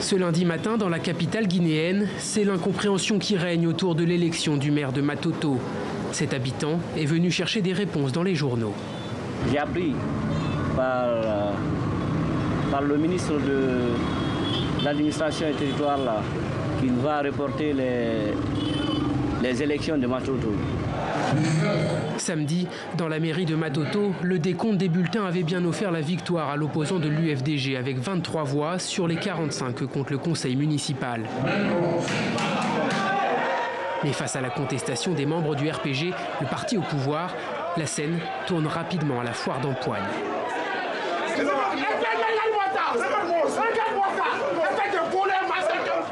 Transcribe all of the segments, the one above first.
Ce lundi matin, dans la capitale guinéenne, c'est l'incompréhension qui règne autour de l'élection du maire de Matoto. Cet habitant est venu chercher des réponses dans les journaux. J'ai appris par le ministre de l'administration et territoire qu'il va reporter les élections de Matoto. Samedi, dans la mairie de Matoto, le décompte des bulletins avait bien offert la victoire à l'opposant de l'UFDG avec 23 voix sur les 45 que compte le conseil municipal. Mais face à la contestation des membres du RPG, le parti au pouvoir, la scène tourne rapidement à la foire d'Empoigne.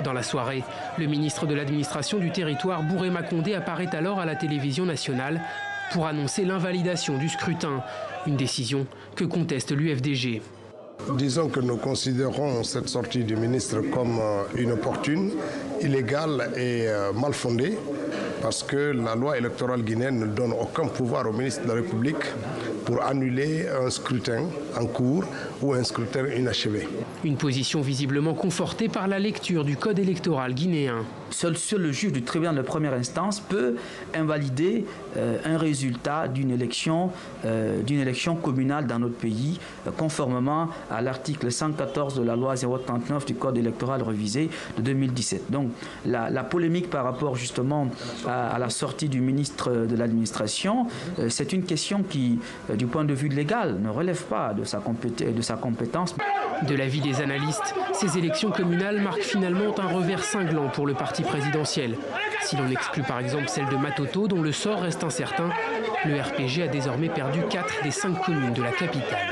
Dans la soirée, le ministre de l'administration du territoire, Bouré Makondé, apparaît alors à la télévision nationale pour annoncer l'invalidation du scrutin, une décision que conteste l'UFDG. Disons que nous considérons cette sortie du ministre comme inopportune, illégale et mal fondée, parce que la loi électorale guinéenne ne donne aucun pouvoir au ministre de la République pour annuler un scrutin en cours ou un scrutin inachevé. Une position visiblement confortée par la lecture du code électoral guinéen. Seul le juge du tribunal de première instance peut invalider un résultat d'une élection communale dans notre pays, conformément à l'article 114 de la loi 039 du code électoral révisé de 2017. Donc la polémique par rapport justement à la sortie du ministre de l'administration, c'est une question qui, du point de vue légal, ne relève pas de sa compétence. De l'avis des analystes, ces élections communales marquent finalement un revers cinglant pour le parti présidentiel. Si l'on exclut par exemple celle de Matoto, dont le sort reste incertain, le RPG a désormais perdu 4 des 5 communes de la capitale.